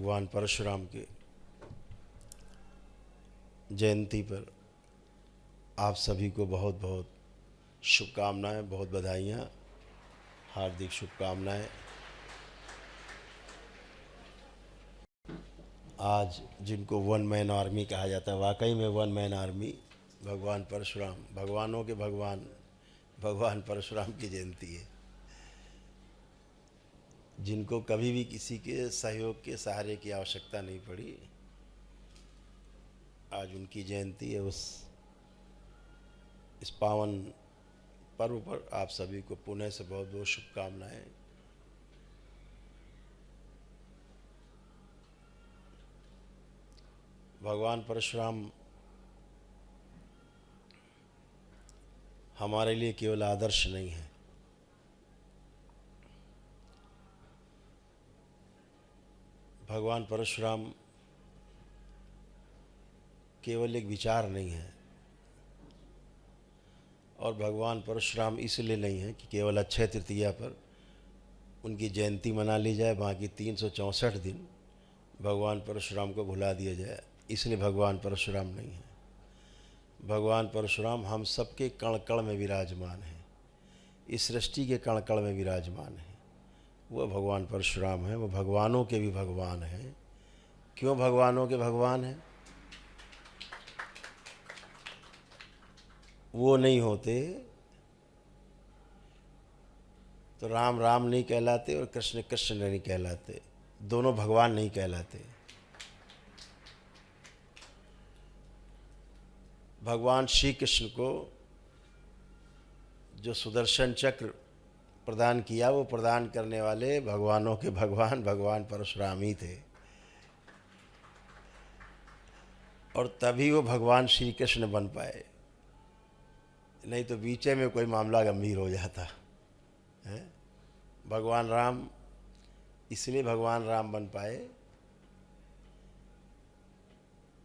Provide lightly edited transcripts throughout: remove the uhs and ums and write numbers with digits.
भगवान परशुराम के जयंती पर आप सभी को बहुत बहुत शुभकामनाएं, बहुत बधाइयाँ, हार्दिक शुभकामनाएं। आज जिनको वन मैन आर्मी कहा जाता है, वाकई में वन मैन आर्मी भगवान परशुराम, भगवानों के भगवान भगवान परशुराम की जयंती है। जिनको कभी भी किसी के सहयोग के सहारे की आवश्यकता नहीं पड़ी, आज उनकी जयंती है। इस पावन पर्व पर आप सभी को पुनः से बहुत बहुत शुभकामनाएं। भगवान परशुराम हमारे लिए केवल आदर्श नहीं है, भगवान परशुराम केवल एक विचार नहीं है, और भगवान परशुराम इसलिए नहीं है कि केवल अक्षय तृतीया पर उनकी जयंती मना ली जाए, बाकी 364 दिन भगवान परशुराम को भुला दिया जाए, इसलिए भगवान परशुराम नहीं है। भगवान परशुराम हम सबके कण कण में विराजमान है, इस सृष्टि के कण कण में विराजमान है। वह भगवान परशुराम है, वो भगवानों के भी भगवान हैं। क्यों भगवानों के भगवान हैं? वो नहीं होते तो राम राम नहीं कहलाते और कृष्ण कृष्ण नहीं कहलाते, दोनों भगवान नहीं कहलाते। भगवान श्री कृष्ण को जो सुदर्शन चक्र प्रदान किया, वो प्रदान करने वाले भगवानों के भगवान भगवान परशुराम ही थे, और तभी वो भगवान श्री कृष्ण बन पाए, नहीं तो बीचे में कोई मामला गंभीर हो जाता है। भगवान राम इसलिए भगवान राम बन पाए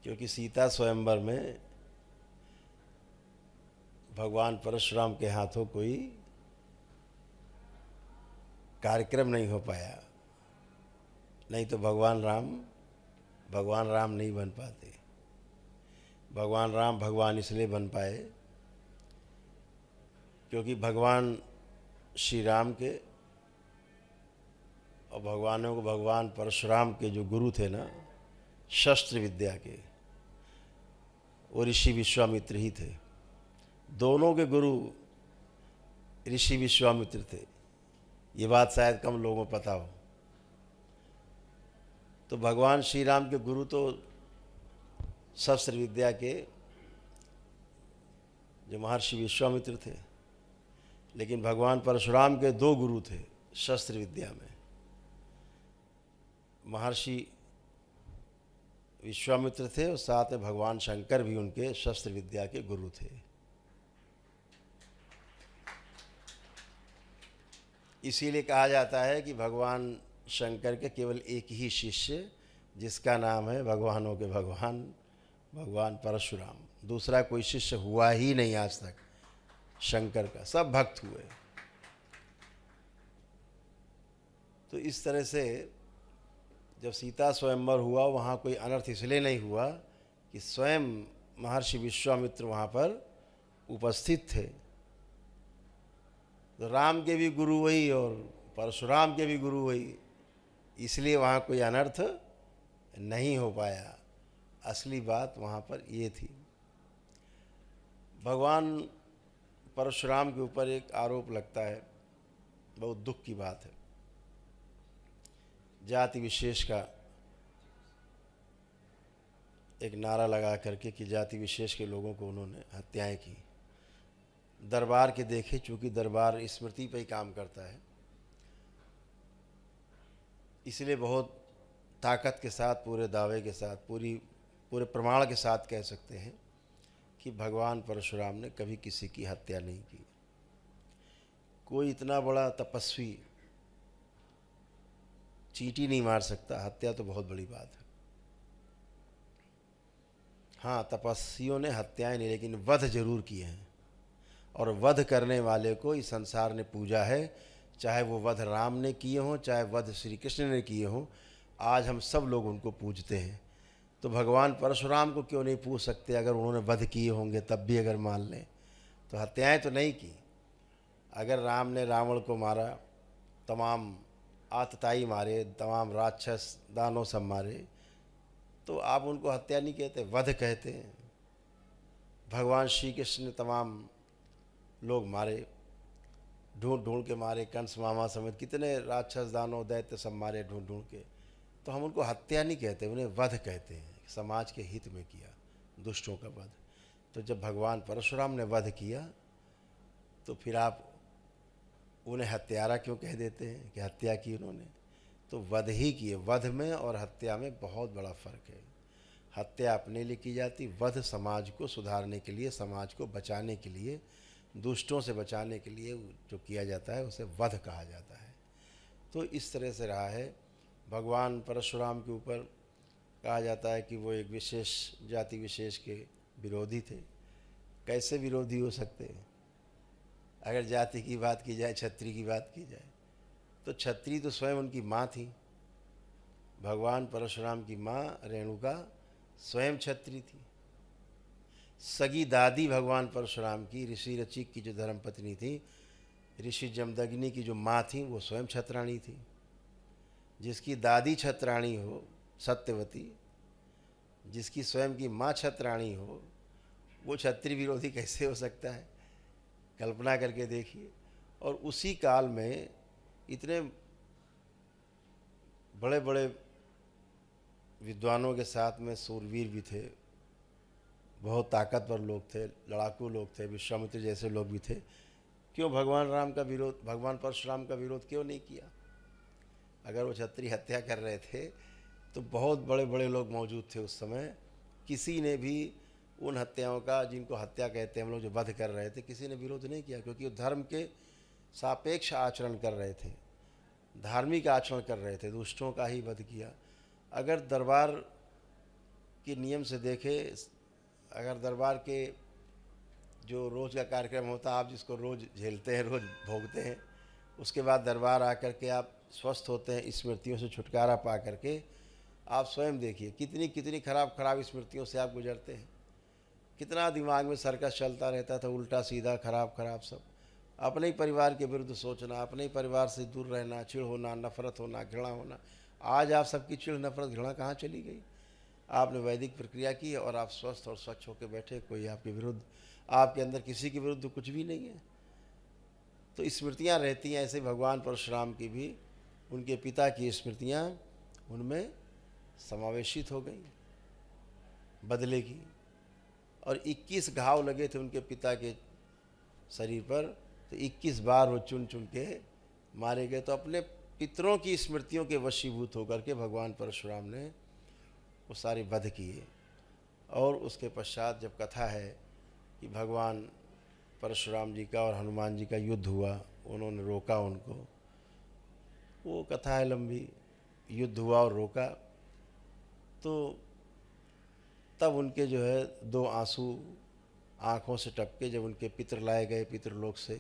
क्योंकि सीता स्वयंवर में भगवान परशुराम के हाथों कोई कार्यक्रम नहीं हो पाया, नहीं तो भगवान राम नहीं बन पाते। भगवान राम भगवान इसलिए बन पाए क्योंकि भगवान श्री राम के और भगवानों को भगवान परशुराम के जो गुरु थे ना, शस्त्र विद्या के, वो ऋषि विश्वामित्र ही थे। दोनों के गुरु ऋषि विश्वामित्र थे, ये बात शायद कम लोगों को पता हो। तो भगवान श्री राम के गुरु तो शस्त्र विद्या के जो महर्षि विश्वामित्र थे, लेकिन भगवान परशुराम के दो गुरु थे शस्त्र विद्या में। महर्षि विश्वामित्र थे और साथ में भगवान शंकर भी उनके शस्त्र विद्या के गुरु थे। इसीलिए कहा जाता है कि भगवान शंकर के केवल एक ही शिष्य, जिसका नाम है भगवानों के भगवान भगवान परशुराम। दूसरा कोई शिष्य हुआ ही नहीं आज तक शंकर का, सब भक्त हुए। तो इस तरह से जब सीता स्वयंवर हुआ, वहाँ कोई अनर्थ इसलिए नहीं हुआ कि स्वयं महर्षि विश्वामित्र वहाँ पर उपस्थित थे। तो राम के भी गुरु वही और परशुराम के भी गुरु वही, इसलिए वहाँ कोई अनर्थ नहीं हो पाया। असली बात वहाँ पर ये थी। भगवान परशुराम के ऊपर एक आरोप लगता है, बहुत दुख की बात है। जाति विशेष का एक नारा लगा करके कि जाति विशेष के लोगों को उन्होंने हत्याएं की। दरबार के देखे, चूँकि दरबार स्मृति पे ही काम करता है, इसलिए बहुत ताकत के साथ, पूरे दावे के साथ, पूरे प्रमाण के साथ कह सकते हैं कि भगवान परशुराम ने कभी किसी की हत्या नहीं की। कोई इतना बड़ा तपस्वी चींटी नहीं मार सकता, हत्या तो बहुत बड़ी बात है। हाँ, तपस्वियों ने हत्याएं नहीं, लेकिन वध जरूर किए हैं, और वध करने वाले को इस संसार ने पूजा है। चाहे वो वध राम ने किए हों, चाहे वध श्री कृष्ण ने किए हों, आज हम सब लोग उनको पूजते हैं। तो भगवान परशुराम को क्यों नहीं पूज सकते? अगर उन्होंने वध किए होंगे तब भी अगर मान लें, तो हत्याएं तो नहीं की। अगर राम ने रावण को मारा, तमाम आतताई मारे, तमाम राक्षस दानव सब मारे, तो आप उनको हत्या नहीं कहते, वध कहते हैं। भगवान श्री कृष्ण ने तमाम लोग मारे, ढूंढ ढूंढ के मारे, कंस मामा समेत कितने राक्षस दानव दैत्य सब मारे ढूंढ ढूंढ के। तो हम उनको हत्या नहीं कहते, उन्हें वध कहते हैं। समाज के हित में किया दुष्टों का वध। तो जब भगवान परशुराम ने वध किया, तो फिर आप उन्हें हत्यारा क्यों कह देते हैं कि हत्या की उन्होंने? तो वध ही किए। वध में और हत्या में बहुत बड़ा फ़र्क है। हत्या अपने लिए की जाती, वध समाज को सुधारने के लिए, समाज को बचाने के लिए, दुष्टों से बचाने के लिए जो किया जाता है उसे वध कहा जाता है। तो इस तरह से रहा है। भगवान परशुराम के ऊपर कहा जाता है कि वो एक विशेष जाति विशेष के विरोधी थे। कैसे विरोधी हो सकते हैं? अगर जाति की बात की जाए, क्षत्रिय की बात की जाए, तो क्षत्रिय तो स्वयं उनकी माँ थी। भगवान परशुराम की माँ रेणुका स्वयं क्षत्रिय थी। सगी दादी भगवान परशुराम की, ऋषि रचिक की जो धर्मपत्नी थी, ऋषि जमदग्नि की जो माँ थी, वो स्वयं क्षत्राणी थी। जिसकी दादी क्षत्राणी हो, सत्यवती, जिसकी स्वयं की माँ क्षत्राणी हो, वो क्षत्रिय विरोधी कैसे हो सकता है? कल्पना करके देखिए। और उसी काल में इतने बड़े बड़े विद्वानों के साथ में सूरवीर भी थे, बहुत ताकतवर लोग थे, लड़ाकू लोग थे, विश्वामित्र जैसे लोग भी थे। क्यों भगवान राम का विरोध, भगवान परशुराम का विरोध क्यों नहीं किया? अगर वो क्षत्रिय हत्या कर रहे थे तो बहुत बड़े बड़े लोग मौजूद थे उस समय। किसी ने भी उन हत्याओं का, जिनको हत्या कहते हैं हम लोग, जो वध कर रहे थे, किसी ने विरोध नहीं किया, क्योंकि वो धर्म के सापेक्ष आचरण कर रहे थे, धार्मिक आचरण कर रहे थे, दुष्टों का ही वध किया। अगर दरबार के नियम से देखें, अगर दरबार के जो रोज़ का कार्यक्रम होता है, आप जिसको रोज़ झेलते हैं, रोज़ भोगते हैं, उसके बाद दरबार आकर के आप स्वस्थ होते हैं, स्मृतियों से छुटकारा पा करके, आप स्वयं देखिए कितनी कितनी खराब खराब स्मृतियों से आप गुजरते हैं। कितना दिमाग में सर्कस चलता रहता था, उल्टा सीधा खराब खराब सब। अपने ही परिवार के विरुद्ध सोचना, अपने ही परिवार से दूर रहना, चिढ़ होना, नफरत होना, घृणा होना। आज आप सबकी चिढ़ नफरत घृणा कहाँ चली गई? आपने वैदिक प्रक्रिया की और आप स्वस्थ और स्वच्छ होकर बैठे। कोई आपके विरुद्ध, आपके अंदर किसी के विरुद्ध कुछ भी नहीं है। तो स्मृतियाँ रहती हैं। ऐसे भगवान परशुराम की भी उनके पिता की स्मृतियाँ उनमें समावेशित हो गई बदले की। और 21 घाव लगे थे उनके पिता के शरीर पर, तो 21 बार वो चुन चुन के मारे गए। तो अपने पितरों की स्मृतियों के वशीभूत होकर के भगवान परशुराम ने वो सारे वध किए। और उसके पश्चात जब कथा है कि भगवान परशुराम जी का और हनुमान जी का युद्ध हुआ, उन्होंने रोका उनको, वो कथा है लंबी। युद्ध हुआ और रोका, तो तब उनके जो है 2 आंसू आँखों से टपके। जब उनके पितर लाए गए पितृलोक से,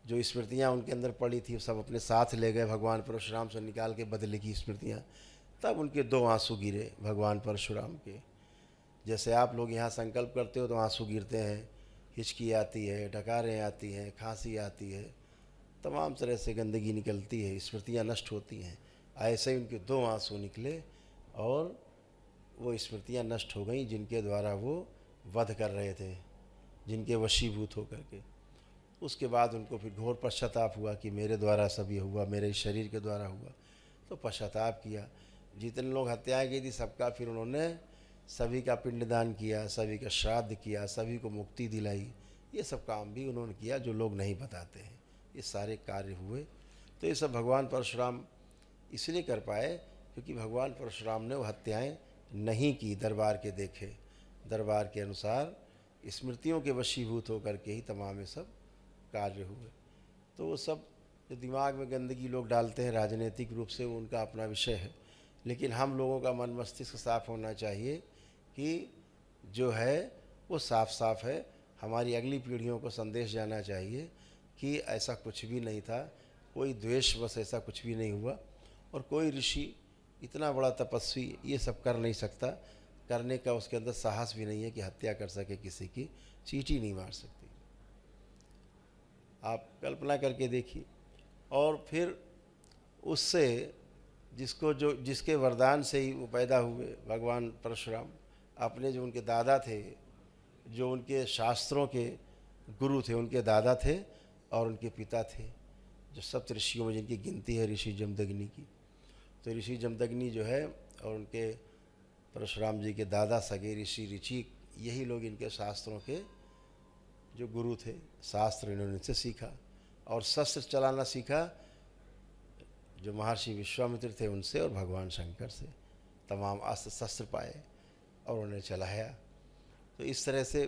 जो स्मृतियाँ उनके अंदर पड़ी थी सब अपने साथ ले गए भगवान परशुराम से निकाल के बदले की स्मृतियाँ। तब उनके 2 आंसू गिरे भगवान परशुराम के। जैसे आप लोग यहाँ संकल्प करते हो तो आंसू गिरते हैं, हिचकी आती है, डकारें आती हैं, खांसी आती है, तमाम तरह से गंदगी निकलती है, स्मृतियाँ नष्ट होती हैं। ऐसे ही उनके 2 आंसू निकले और वो स्मृतियाँ नष्ट हो गईं, जिनके द्वारा वो वध कर रहे थे, जिनके वशीभूत होकर के। उसके बाद उनको फिर घोर पश्चाताप हुआ कि मेरे द्वारा सब ये हुआ, मेरे शरीर के द्वारा हुआ। तो पश्चाताप किया। जितने लोग हत्याएं की थी सबका फिर उन्होंने सभी का पिंडदान किया, सभी का श्राद्ध किया, सभी को मुक्ति दिलाई। ये सब काम भी उन्होंने किया जो लोग नहीं बताते हैं। ये सारे कार्य हुए। तो ये सब भगवान परशुराम इसलिए कर पाए क्योंकि भगवान परशुराम ने वो हत्याएँ नहीं की, दरबार के देखे, दरबार के अनुसार स्मृतियों के वशीभूत होकर के ही तमाम ये सब कार्य हुए। तो वो सब जो दिमाग में गंदगी लोग डालते हैं राजनीतिक रूप से, वो उनका अपना विषय है। लेकिन हम लोगों का मन मस्तिष्क साफ होना चाहिए कि जो है वो साफ साफ है। हमारी अगली पीढ़ियों को संदेश जाना चाहिए कि ऐसा कुछ भी नहीं था, कोई द्वेषवश ऐसा कुछ भी नहीं हुआ। और कोई ऋषि इतना बड़ा तपस्वी ये सब कर नहीं सकता, करने का उसके अंदर साहस भी नहीं है कि हत्या कर सके, किसी की चींटी नहीं मार सकती। आप कल्पना करके देखिए। और फिर उससे जिसके वरदान से ही वो पैदा हुए भगवान परशुराम, अपने जो उनके दादा थे, जो उनके शास्त्रों के गुरु थे, उनके दादा थे और उनके पिता थे, जो सप्त ऋषियों में जिनकी गिनती है ऋषि जमदग्नि की। तो ऋषि जमदग्नि जो है और उनके परशुराम जी के दादा सगे ऋषि ऋचिक, यही लोग इनके शास्त्रों के जो गुरु थे, शास्त्र इन्होंने इनसे सीखा। और शस्त्र चलाना सीखा जो महर्षि विश्वामित्र थे उनसे, और भगवान शंकर से तमाम अस्त्र शस्त्र पाए और उन्हें चलाया। तो इस तरह से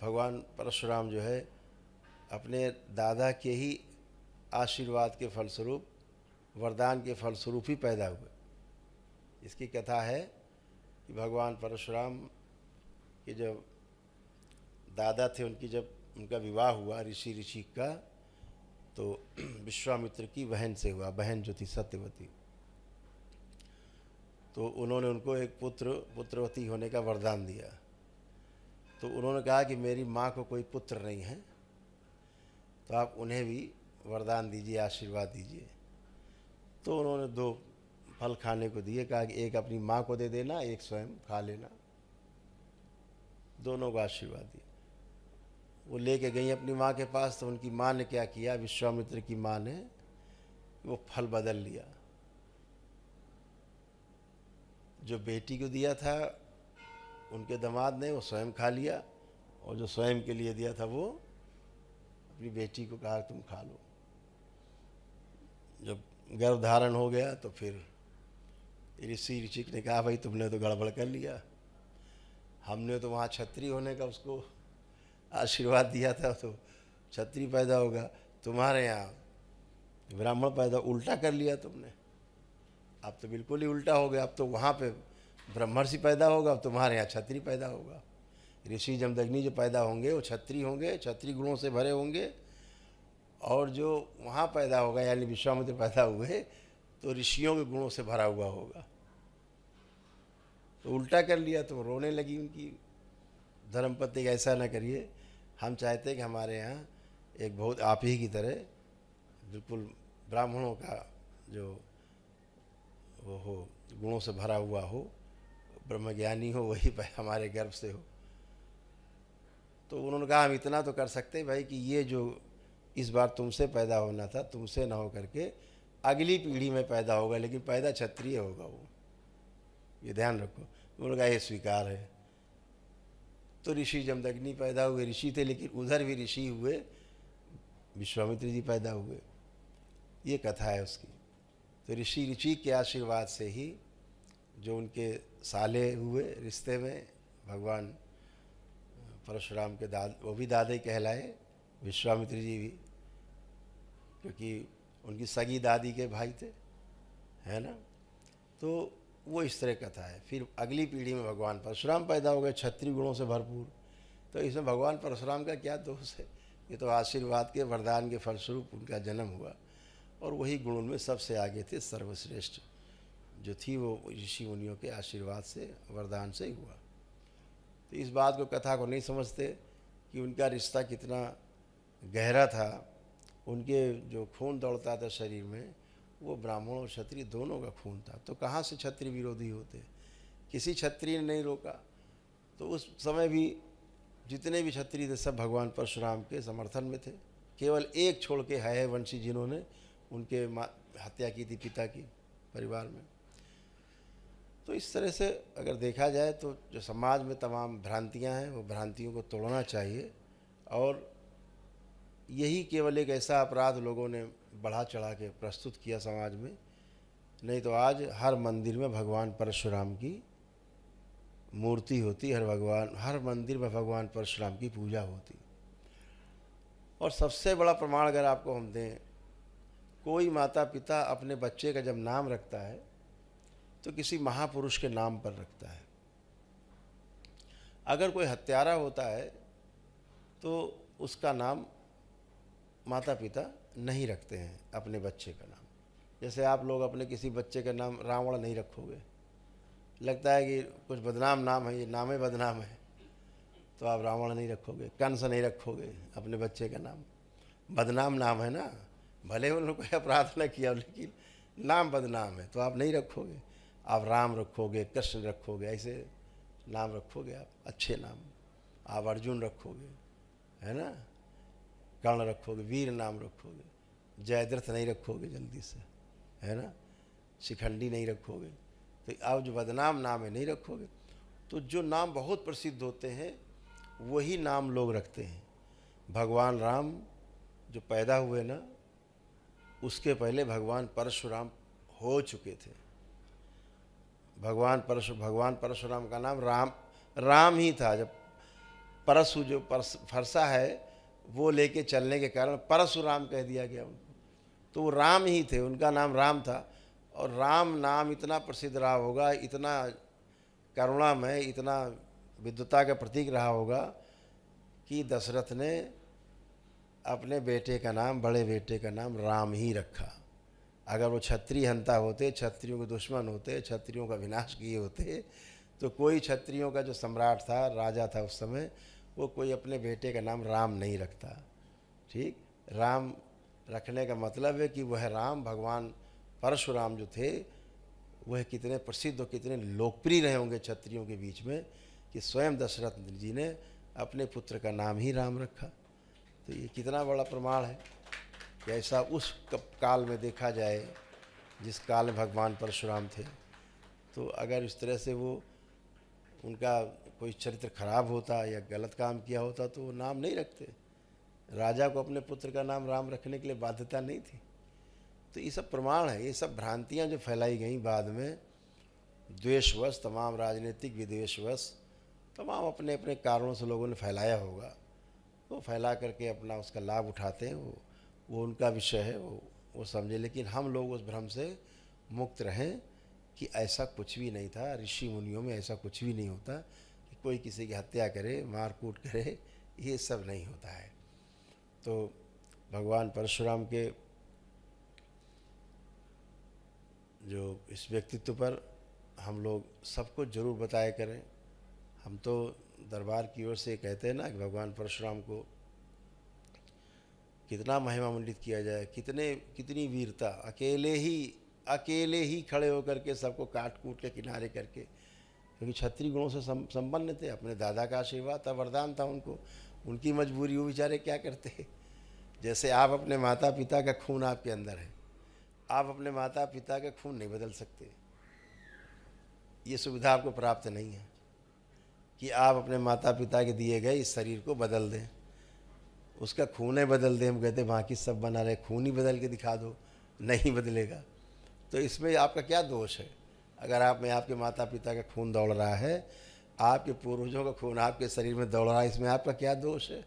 भगवान परशुराम जो है अपने दादा के ही आशीर्वाद के फलस्वरूप, वरदान के फलस्वरूप ही पैदा हुए। इसकी कथा है कि भगवान परशुराम के जब दादा थे, उनका विवाह हुआ ऋषि ऋषिक का, तो विश्वामित्र की बहन से हुआ, बहन जो थी सत्यवती। तो उन्होंने उनको एक पुत्रवती होने का वरदान दिया। तो उन्होंने कहा कि मेरी माँ को कोई पुत्र नहीं है, तो आप उन्हें भी वरदान दीजिए, आशीर्वाद दीजिए। तो उन्होंने 2 फल खाने को दिए, कहा कि एक अपनी माँ को दे देना, एक स्वयं खा लेना। दोनों को आशीर्वाद दिया। वो लेके गई अपनी माँ के पास, तो उनकी माँ ने क्या किया, विश्वामित्र की माँ ने वो फल बदल लिया। जो बेटी को दिया था उनके दामाद ने, वो स्वयं खा लिया, और जो स्वयं के लिए दिया था वो अपनी बेटी को कहा तुम खा लो। जब गर्भ धारण हो गया तो फिर ऋषि ऋचिक ने कहा भाई तुमने तो गड़बड़ कर लिया, हमने तो वहाँ क्षत्रिय होने का उसको आशीर्वाद दिया था, तो क्षत्रिय पैदा होगा, तुम्हारे यहाँ ब्राह्मण पैदा, उल्टा कर लिया तुमने। अब तो बिल्कुल ही उल्टा हो गया, अब तो वहाँ पे ब्रह्मर्षि पैदा होगा, अब तुम्हारे यहाँ क्षत्रिय पैदा होगा। ऋषि जमदग्नि जो पैदा होंगे वो क्षत्रिय होंगे, क्षत्रिय गुणों से भरे होंगे, और जो वहाँ पैदा होगा यानी विश्वामित्र पैदा हुए तो ऋषियों के गुणों से भरा हुआ होगा। तो उल्टा कर लिया, तो रोने लगी उनकी धर्मपत्नी, ऐसा ना करिए, हम चाहते हैं कि हमारे यहाँ एक बहुत आप ही की तरह बिल्कुल ब्राह्मणों का जो वो हो, गुणों से भरा हुआ हो, ब्रह्मज्ञानी हो, वही हमारे गर्भ से हो। तो उन्होंने कहा हम इतना तो कर सकते हैं भाई कि ये जो इस बार तुमसे पैदा होना था, तुमसे ना हो करके अगली पीढ़ी में पैदा होगा, लेकिन पैदा क्षत्रिय होगा वो, ये ध्यान रखो। उन्होंने कहा ये स्वीकार है। तो ऋषि जमदग्नि पैदा हुए, ऋषि थे, लेकिन उधर भी ऋषि हुए, विश्वामित्र जी पैदा हुए, ये कथा है उसकी। तो ऋषि ऋचिक के आशीर्वाद से ही जो उनके साले हुए रिश्ते में, भगवान परशुराम के वो भी दादे कहलाए, विश्वामित्र जी भी, क्योंकि उनकी सगी दादी के भाई थे, है ना। तो वो इस तरह कथा है। फिर अगली पीढ़ी में भगवान परशुराम पैदा हो गए, क्षत्रिय गुणों से भरपूर। तो इसमें भगवान परशुराम का क्या दोष है, ये तो आशीर्वाद के वरदान के फलस्वरूप उनका जन्म हुआ, और वही गुण उनमें सबसे आगे थे, सर्वश्रेष्ठ जो थी वो ऋषि मुनियों के आशीर्वाद से, वरदान से ही हुआ। तो इस बात को, कथा को नहीं समझते कि उनका रिश्ता कितना गहरा था। उनके जो खून दौड़ता था शरीर में, वो ब्राह्मण और क्षत्रिय दोनों का खून था। तो कहाँ से क्षत्रिय विरोधी होते, किसी क्षत्रिय ने नहीं रोका। तो उस समय भी जितने भी क्षत्रिय थे सब भगवान परशुराम के समर्थन में थे। केवल एक छोड़ के है वंशी जिन्होंने उनके हत्या की थी पिता की परिवार में। तो इस तरह से अगर देखा जाए तो जो समाज में तमाम भ्रांतियां हैं, वो भ्रांतियों को तोड़ना चाहिए। और यही केवल एक ऐसा अपराध लोगों ने बढ़ा चढ़ा के प्रस्तुत किया समाज में, नहीं तो आज हर मंदिर में भगवान परशुराम की मूर्ति होती, हर मंदिर में भगवान परशुराम की पूजा होती। और सबसे बड़ा प्रमाण अगर आपको हम दें, कोई माता पिता अपने बच्चे का जब नाम रखता है तो किसी महापुरुष के नाम पर रखता है। अगर कोई हत्यारा होता है तो उसका नाम माता पिता नहीं रखते हैं अपने बच्चे का नाम। जैसे आप लोग अपने किसी बच्चे का नाम रावण नहीं रखोगे, लगता है कि कुछ बदनाम नाम है, ये नाम ही बदनाम है, तो आप रावण नहीं रखोगे, कंस नहीं रखोगे अपने बच्चे का नाम, बदनाम नाम है ना। भले उन्होंने कोई अपराध न किया लेकिन नाम बदनाम है, तो आप नहीं रखोगे। आप राम रखोगे, कृष्ण रखोगे, ऐसे नाम रखोगे आप, अच्छे नाम। आप अर्जुन रखोगे, है ना, कर्ण रखोगे, वीर नाम रखोगे, जयद्रथ नहीं रखोगे जल्दी से, है ना, शिखंडी नहीं रखोगे। तो आप जो बदनाम नाम है नहीं रखोगे। तो जो नाम बहुत प्रसिद्ध होते हैं वही नाम लोग रखते हैं। भगवान राम जो पैदा हुए ना, उसके पहले भगवान परशुराम हो चुके थे। भगवान परशुराम का नाम राम ही था। जब परशु जो फरसा है वो लेके चलने के कारण परशुराम कह दिया गया उनको, तो वो राम ही थे, उनका नाम राम था। और राम नाम इतना प्रसिद्ध रहा होगा, इतना करुणामय, इतना विद्वता का प्रतीक रहा होगा कि दशरथ ने अपने बेटे का नाम, बड़े बेटे का नाम राम ही रखा। अगर वो क्षत्रिय हंता होते, क्षत्रियों के दुश्मन होते, क्षत्रियों का विनाश किए होते, तो कोई क्षत्रियों का जो सम्राट था, राजा था उस समय, वो कोई अपने बेटे का नाम राम नहीं रखता। ठीक, राम रखने का मतलब है कि वह राम, भगवान परशुराम जो थे, वह कितने प्रसिद्ध और कितने लोकप्रिय रहे होंगे क्षत्रियों के बीच में, कि स्वयं दशरथ जी ने अपने पुत्र का नाम ही राम रखा। तो ये कितना बड़ा प्रमाण है कि ऐसा उस काल में देखा जाए जिस काल में भगवान परशुराम थे। तो अगर इस तरह से वो, उनका कोई चरित्र खराब होता या गलत काम किया होता तो वो नाम नहीं रखते। राजा को अपने पुत्र का नाम राम रखने के लिए बाध्यता नहीं थी। तो ये सब प्रमाण है। ये सब भ्रांतियाँ जो फैलाई गई बाद में द्वेषवश, तमाम राजनीतिक विद्वेषवश, तमाम अपने अपने कारणों से लोगों ने फैलाया होगा, वो फैला करके अपना उसका लाभ उठाते हैं। वो उनका विषय है, वो समझे। लेकिन हम लोग उस भ्रम से मुक्त रहें कि ऐसा कुछ भी नहीं था। ऋषि मुनियों में ऐसा कुछ भी नहीं होता कि कोई किसी की हत्या करे, मार कूट करे, ये सब नहीं होता है। तो भगवान परशुराम के जो इस व्यक्तित्व पर हम लोग सबको ज़रूर बताया करें। हम तो दरबार की ओर से कहते हैं ना कि भगवान परशुराम को कितना महिमा मंडित किया जाए, कितनी वीरता, अकेले ही खड़े होकर के सबको काट कूट के किनारे करके, क्योंकि क्षत्रिय गुणों से संपन्न थे। अपने दादा का आशीर्वाद था, वरदान था उनको, उनकी मजबूरी, वो बेचारे क्या करते। जैसे आप अपने माता पिता का खून आपके अंदर है, आप अपने माता पिता का खून नहीं बदल सकते। ये सुविधा आपको प्राप्त नहीं है कि आप अपने माता पिता के दिए गए इस शरीर को बदल दें, उसका खून ही बदल दें। हम कहते बाकी सब बना रहे, खून ही बदल के दिखा दो, नहीं बदलेगा। तो इसमें आपका क्या दोष है? अगर आप में आपके माता पिता का खून दौड़ रहा है, आपके पूर्वजों का खून आपके शरीर में दौड़ रहा है, इसमें आपका क्या दोष है?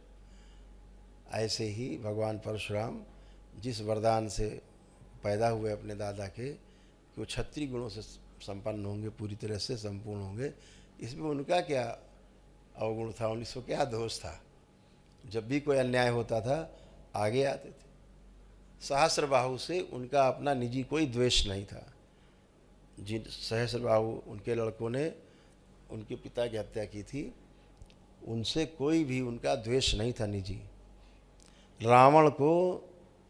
ऐसे ही भगवान परशुराम जिस वरदान से पैदा हुए अपने दादा के, कि वो क्षत्रिय गुणों से संपन्न होंगे, पूरी तरह से संपूर्ण होंगे, इसमें उनका क्या अवगुण था, उनको क्या दोष था? जब भी कोई अन्याय होता था आगे आते थे। सहस्रबाहु से उनका अपना निजी कोई द्वेष नहीं था। जिन सहस्रबाहु उनके लड़कों ने उनके पिता की हत्या की थी, उनसे कोई भी उनका द्वेष नहीं था निजी। रावण को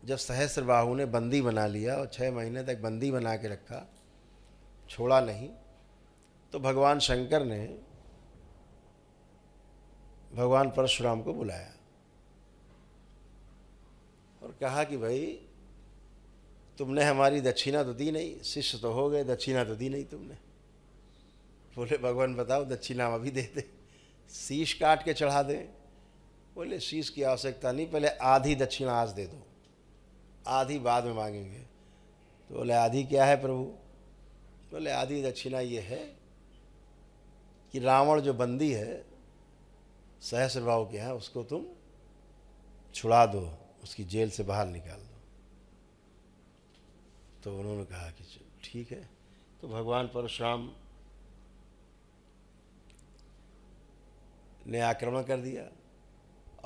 जब सहस्रबाहु ने बंदी बना लिया और 6 महीने तक बंदी बना के रखा, छोड़ा नहीं, तो भगवान शंकर ने भगवान परशुराम को बुलाया और कहा कि भाई तुमने हमारी दक्षिणा तो दी नहीं, शिष्य तो हो गए, दक्षिणा तो दी नहीं तुमने। बोले भगवान बताओ दक्षिणा हम अभी दे दे, शीश काट के चढ़ा दें? बोले शीश की आवश्यकता नहीं, पहले आधी दक्षिणा आज दे दो, आधी बाद में मांगेंगे। तो बोले आधी क्या है प्रभु? बोले आधी दक्षिणा ये है कि रावण जो बंदी है सहस्रबाहु के यहाँ, उसको तुम छुड़ा दो, उसकी जेल से बाहर निकाल दो। तो उन्होंने कहा कि ठीक है। तो भगवान परशुराम ने आक्रमण कर दिया,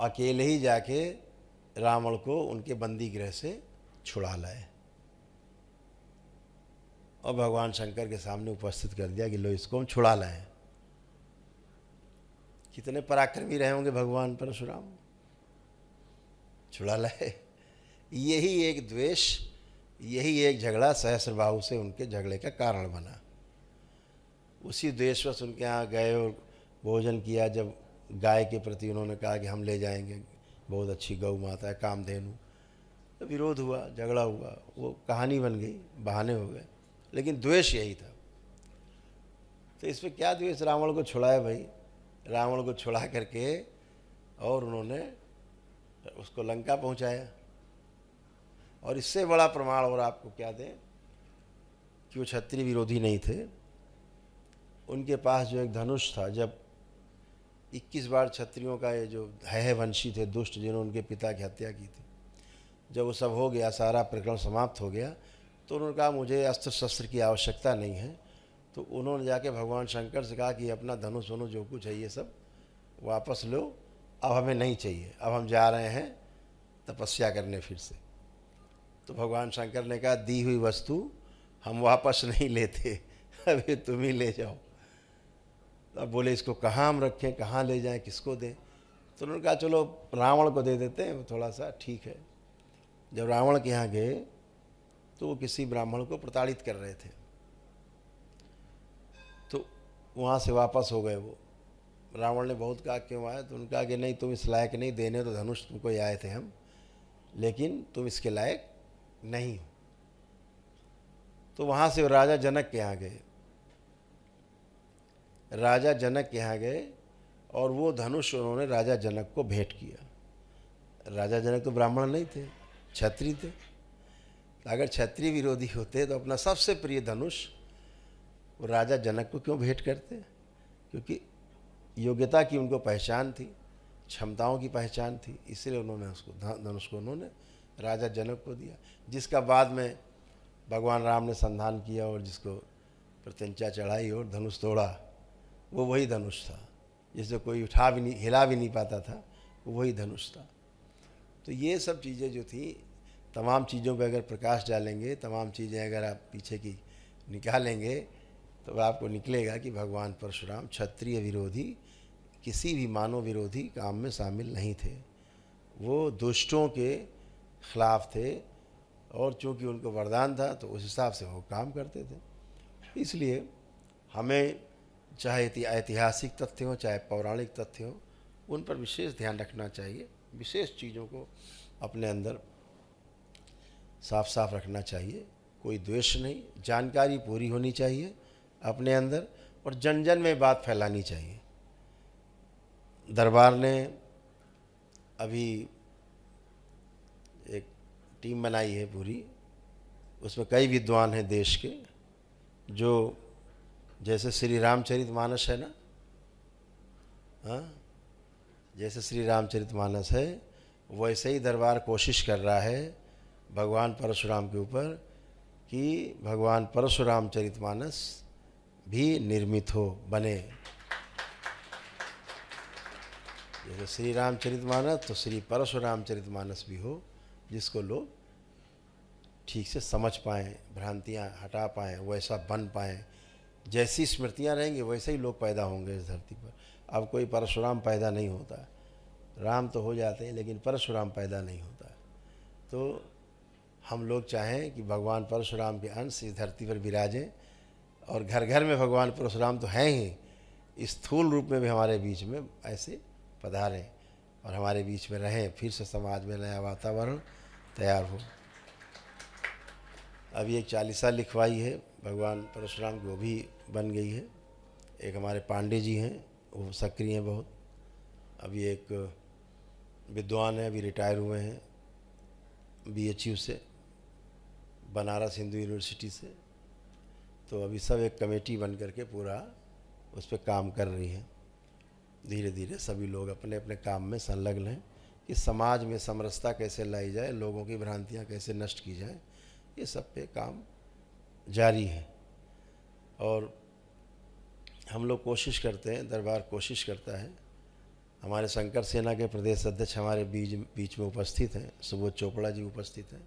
अकेले ही जाके रावण को उनके बंदी गृह से छुड़ा लाए। और भगवान शंकर के सामने उपस्थित कर दिया कि लो इसको हम छुड़ा लाए। कितने पराक्रमी रहे होंगे भगवान परशुराम, छुड़ा लाए। यही एक द्वेष, यही एक झगड़ा सहस्रबाहु से उनके झगड़े का कारण बना। उसी द्वेषवश उनके यहाँ गए और भोजन किया। जब गाय के प्रति उन्होंने कहा कि हम ले जाएंगे, बहुत अच्छी गौ माता है, कामधेनु, तो विरोध हुआ, झगड़ा हुआ, वो कहानी बन गई, बहाने हो गए, लेकिन द्वेष यही था। तो इस पर क्या द्वेष, रावण को छुड़ाया भाई, रावण को छुड़ा करके और उन्होंने उसको लंका पहुंचाया। और इससे बड़ा प्रमाण और आपको क्या दें कि वो क्षत्रिय विरोधी नहीं थे। उनके पास जो एक धनुष था, जब 21 बार क्षत्रियों का ये जो है वंशी थे दुष्ट, जिन्होंने उनके पिता की हत्या की थी, जब वो सब हो गया, सारा प्रकरण समाप्त हो गया, तो उन्होंने कहा मुझे अस्त्र शस्त्र की आवश्यकता नहीं है। तो उन्होंने जाके भगवान शंकर से कहा कि अपना धनुष वनुष जो कुछ है ये सब वापस लो, अब हमें नहीं चाहिए, अब हम जा रहे हैं तपस्या करने फिर से। तो भगवान शंकर ने कहा दी हुई वस्तु हम वापस नहीं लेते, अभी तुम ही ले जाओ। अब बोले इसको कहाँ हम रखें, कहाँ ले जाएं, किसको दें? तो उन्होंने कहा चलो रावण को दे देते हैं, थोड़ा सा ठीक है। जब रावण के यहाँ गए तो वो किसी ब्राह्मण को प्रताड़ित कर रहे थे, तो वहाँ से वापस हो गए वो। रावण ने बहुत कहा क्यों आए, तो उन्होंने कहा कि नहीं तुम इस लायक नहीं, देने तो धनुष तुमको ही आए थे हम, लेकिन तुम इसके लायक नहीं हो। तो वहाँ से राजा जनक के यहाँ गए, राजा जनक के यहाँ गए और वो धनुष उन्होंने राजा जनक को भेंट किया। राजा जनक तो ब्राह्मण नहीं थे, क्षत्रिय थे। अगर क्षत्रिय विरोधी होते तो अपना सबसे प्रिय धनुष वो राजा जनक को क्यों भेंट करते? क्योंकि योग्यता की उनको पहचान थी, क्षमताओं की पहचान थी, इसलिए उन्होंने उसको धनुष को उन्होंने राजा जनक को दिया, जिसका बाद में भगवान राम ने संधान किया और जिसको प्रत्यंचा चढ़ाई और धनुष तोड़ा, वो वही धनुष था जिसे कोई उठा भी नहीं, हिला भी नहीं पाता था, वो वही धनुष था। तो ये सब चीज़ें जो थी, तमाम चीज़ों पे अगर प्रकाश डालेंगे, तमाम चीज़ें अगर आप पीछे की निकालेंगे, तो आपको निकलेगा कि भगवान परशुराम क्षत्रिय विरोधी, किसी भी मानव विरोधी काम में शामिल नहीं थे। वो दुष्टों के खिलाफ थे और चूँकि उनको वरदान था तो उस हिसाब से वो काम करते थे। इसलिए हमें चाहे ऐतिहासिक तथ्य हो चाहे पौराणिक तथ्य हो, उन पर विशेष ध्यान रखना चाहिए, विशेष चीज़ों को अपने अंदर साफ साफ रखना चाहिए। कोई द्वेष नहीं, जानकारी पूरी होनी चाहिए अपने अंदर, और जन जन में बात फैलानी चाहिए। दरबार ने अभी एक टीम बनाई है पूरी, उसमें कई विद्वान हैं देश के, जो जैसे श्री रामचरितमानस है ना, हाँ, जैसे श्री रामचरितमानस है वैसे ही दरबार कोशिश कर रहा है भगवान परशुराम के ऊपर कि भगवान परशुराम चरितमानस भी निर्मित हो, बने। जैसे श्री रामचरितमानस तो श्री परशुराम चरितमानस भी हो, जिसको लोग ठीक से समझ पाएँ, भ्रांतियाँ हटा पाएँ, वैसा बन पाएँ। जैसी स्मृतियाँ रहेंगी वैसे ही लोग पैदा होंगे इस धरती पर। अब कोई परशुराम पैदा नहीं होता, राम तो हो जाते हैं लेकिन परशुराम पैदा नहीं होता। तो हम लोग चाहें कि भगवान परशुराम के अंश इस धरती पर विराजें, और घर घर में भगवान परशुराम तो हैं ही, स्थूल रूप में भी हमारे बीच में ऐसे पधारें और हमारे बीच में रहें, फिर से समाज में नया वातावरण तैयार हो। अभी एक चालीसा लिखवाई है भगवान परशुराम की, वो भी बन गई है। एक हमारे पांडे जी हैं, वो सक्रिय हैं बहुत। अभी एक विद्वान है, अभी रिटायर हुए हैं BHU से, बनारस हिंदू यूनिवर्सिटी से। तो अभी सब एक कमेटी बन करके पूरा उस पर काम कर रही है। धीरे धीरे सभी लोग अपने अपने काम में संलग्न हैं कि समाज में समरसता कैसे लाई जाए, लोगों की भ्रांतियाँ कैसे नष्ट की जाए, ये सब पे काम जारी है। और हम लोग कोशिश करते हैं, दरबार कोशिश करता है, हमारे शंकर सेना के प्रदेश अध्यक्ष हमारे बीच में उपस्थित हैं, सुबोध चोपड़ा जी उपस्थित हैं,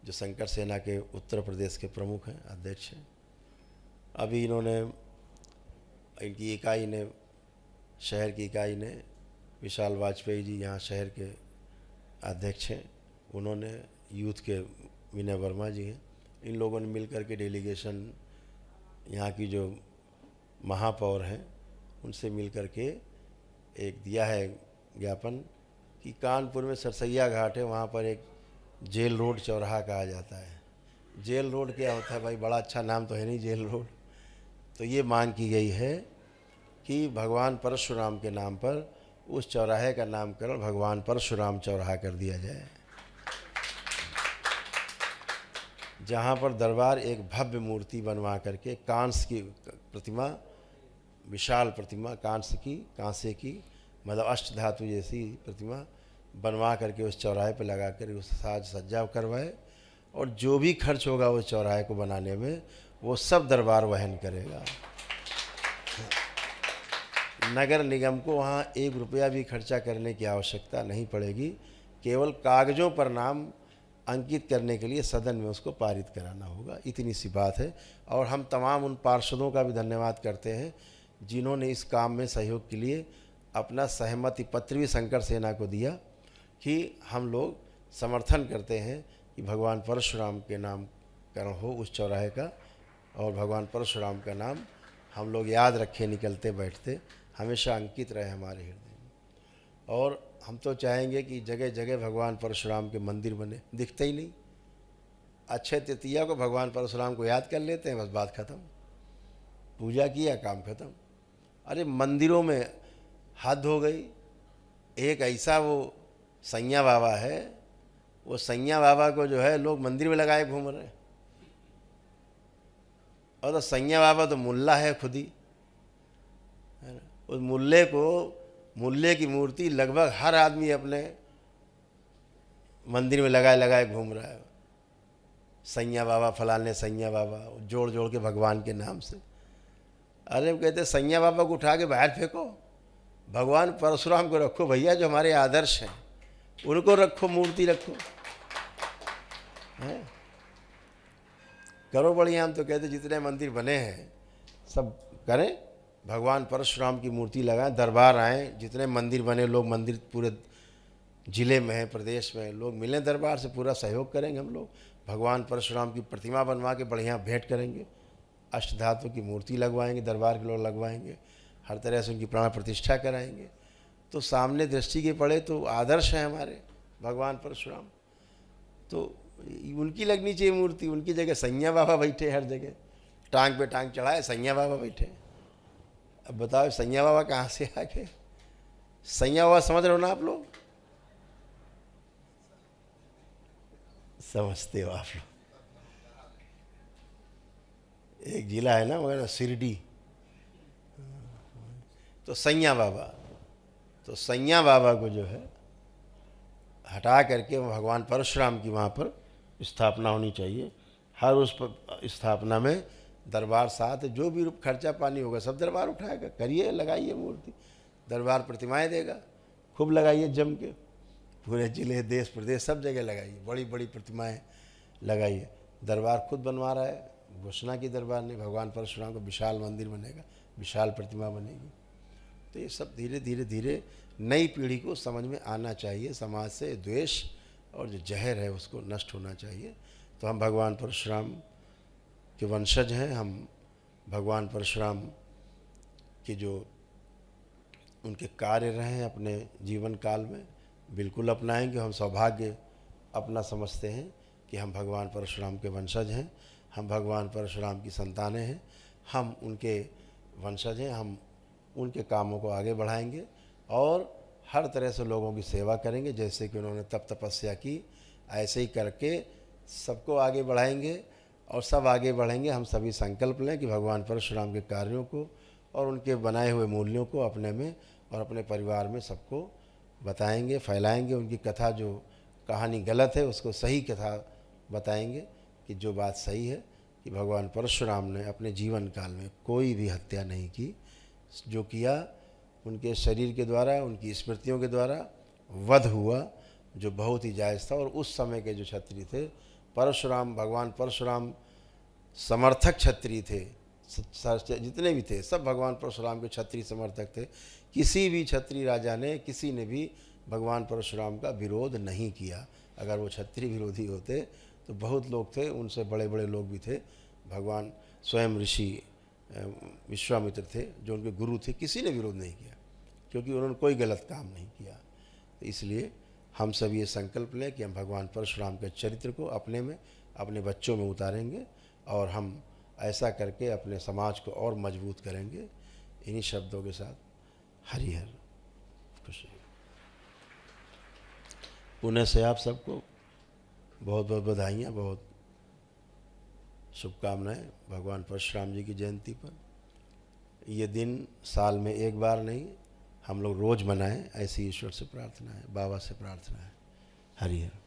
जो शंकर सेना के उत्तर प्रदेश के प्रमुख हैं, अध्यक्ष हैं। अभी इन्होंने, इनकी इकाई ने, शहर की इकाई ने, विशाल वाजपेयी जी यहाँ शहर के अध्यक्ष हैं, उन्होंने, यूथ के विनय वर्मा जी हैं, इन लोगों ने मिलकर के डेलीगेशन, यहाँ की जो महापौर हैं उनसे मिलकर के एक दिया है ज्ञापन कि कानपुर में सरसैया घाट है, वहाँ पर एक जेल रोड चौराहा कहा जाता है। जेल रोड क्या होता है भाई, बड़ा अच्छा नाम तो है नहीं जेल रोड। तो ये मांग की गई है कि भगवान परशुराम के नाम पर उस चौराहे का नामकरण भगवान परशुराम चौराहा कर दिया जाए, जहाँ पर दरबार एक भव्य मूर्ति बनवा करके, कांस्य की प्रतिमा, विशाल प्रतिमा, कांसे की मतलब अष्ट धातु जैसी प्रतिमा बनवा करके उस चौराहे पर लगा कर उस साज सज्जा करवाए, और जो भी खर्च होगा उस चौराहे को बनाने में वो सब दरबार वहन करेगा। नगर निगम को वहाँ 1 रुपया भी खर्चा करने की आवश्यकता नहीं पड़ेगी, केवल कागज़ों पर नाम अंकित करने के लिए सदन में उसको पारित कराना होगा, इतनी सी बात है। और हम तमाम उन पार्षदों का भी धन्यवाद करते हैं जिन्होंने इस काम में सहयोग के लिए अपना सहमति पत्र भी शंकर सेना को दिया कि हम लोग समर्थन करते हैं कि भगवान परशुराम के नामकरण हो उस चौराहे का, और भगवान परशुराम का नाम हम लोग याद रखें, निकलते बैठते हमेशा अंकित रहे हमारे हृदय में। और हम तो चाहेंगे कि जगह जगह भगवान परशुराम के मंदिर बने, दिखते ही नहीं। अक्षय तृतीया को भगवान परशुराम को याद कर लेते हैं, बस बात खत्म, पूजा किया, काम खत्म। अरे मंदिरों में हद हो गई। एक ऐसा वो सैया बाबा है, वो सैया बाबा को जो है लोग मंदिर में लगाए घूम रहे हैं, और तो सैया बाबा तो मुल्ला है खुद ही, है ना। उस मुल्ले की मूर्ति लगभग हर आदमी अपने मंदिर में लगाए घूम रहा है। सैया बाबा, फलाने सैया बाबा, जोड़ जोड़ के भगवान के नाम से। अरे कहते सैया बाबा को उठा के बाहर फेंको, भगवान परशुराम को रखो भैया, जो हमारे आदर्श हैं उनको रखो, मूर्ति रखो, हैं। करो बढ़िया। हम तो कहते जितने मंदिर बने हैं सब करें, भगवान परशुराम की मूर्ति लगाएं, दरबार आएँ, जितने मंदिर बने, लोग मंदिर पूरे ज़िले में हैं, प्रदेश में, लोग मिलें दरबार से, पूरा सहयोग करेंगे हम लोग। भगवान परशुराम की प्रतिमा बनवा के बढ़िया भेंट करेंगे, अष्ट धातु की मूर्ति लगवाएंगे, दरबार के लोग लगवाएंगे, हर तरह से उनकी प्राण प्रतिष्ठा कराएंगे। तो सामने दृष्टि के पड़े तो आदर्श हैं हमारे भगवान परशुराम, तो उनकी लगनी चाहिए मूर्ति। उनकी जगह सैया बाबा बैठे हर जगह, टांग पे टांग चढ़ाए सैया बाबा बैठे। अब बताओ सैया बाबा कहाँ से आ गए? सैया बाबा समझ रहे हो ना आप लोग? समझते हो आप लोग? एक जिला है ना वगैरह शिरडी, तो सैया बाबा, तो सैया बाबा को जो है हटा करके भगवान परशुराम की वहाँ पर स्थापना होनी चाहिए। हर उस स्थापना में दरबार साथ, जो भी खर्चा पानी होगा सब दरबार उठाएगा। करिए, लगाइए मूर्ति, दरबार प्रतिमाएं देगा, खूब लगाइए जम के, पूरे जिले, देश प्रदेश सब जगह लगाइए, बड़ी बड़ी प्रतिमाएं लगाइए। दरबार खुद बनवा रहा है, घोषणा की दरबार ने, भगवान परशुराम का विशाल मंदिर बनेगा, विशाल प्रतिमा बनेगी। तो ये सब धीरे धीरे धीरे नई पीढ़ी को समझ में आना चाहिए। समाज से द्वेष और जो जहर है उसको नष्ट होना चाहिए। तो हम भगवान परशुराम के वंशज हैं, हम भगवान परशुराम के जो उनके कार्य रहे हैं अपने जीवन काल में, बिल्कुल अपनाएंगे। हम सौभाग्य अपना समझते हैं कि हम भगवान परशुराम के वंशज हैं, हम भगवान परशुराम की संतानें हैं, हम उनके वंशज हैं। हम उनके कामों को आगे बढ़ाएंगे और हर तरह से लोगों की सेवा करेंगे। जैसे कि उन्होंने तप तपस्या की, ऐसे ही करके सबको आगे बढ़ाएंगे और सब आगे बढ़ेंगे। हम सभी संकल्प लें कि भगवान परशुराम के कार्यों को और उनके बनाए हुए मूल्यों को अपने में और अपने परिवार में सबको बताएंगे, फैलाएंगे। उनकी कथा, जो कहानी गलत है उसको सही कथा बताएंगे कि जो बात सही है कि भगवान परशुराम ने अपने जीवन काल में कोई भी हत्या नहीं की। जो किया उनके शरीर के द्वारा, उनकी स्मृतियों के द्वारा वध हुआ, जो बहुत ही जायज़ था। और उस समय के जो क्षत्रिय थे परशुराम, भगवान परशुराम समर्थक क्षत्रिय थे, जितने भी थे सब भगवान परशुराम के क्षत्रिय समर्थक थे। किसी भी क्षत्रिय राजा ने, किसी ने भी भगवान परशुराम का विरोध नहीं किया। अगर वो क्षत्रिय विरोधी होते तो बहुत लोग थे, उनसे बड़े बड़े लोग भी थे। भगवान स्वयं ऋषि विश्वामित्र थे जो उनके गुरु थे, किसी ने विरोध नहीं किया क्योंकि उन्होंने कोई गलत काम नहीं किया। तो इसलिए हम सब ये संकल्प लें कि हम भगवान परशुराम के चरित्र को अपने में, अपने बच्चों में उतारेंगे और हम ऐसा करके अपने समाज को और मजबूत करेंगे। इन्हीं शब्दों के साथ हरिहर खुशी। पुणे से आप सबको बहुत बहुत बधाइयाँ, बहुत शुभकामनाएं भगवान परशुराम जी की जयंती पर। ये दिन साल में एक बार नहीं, हम लोग रोज़ मनाएं, ऐसी ईश्वर से प्रार्थना है, बाबा से प्रार्थना है। हरिहर।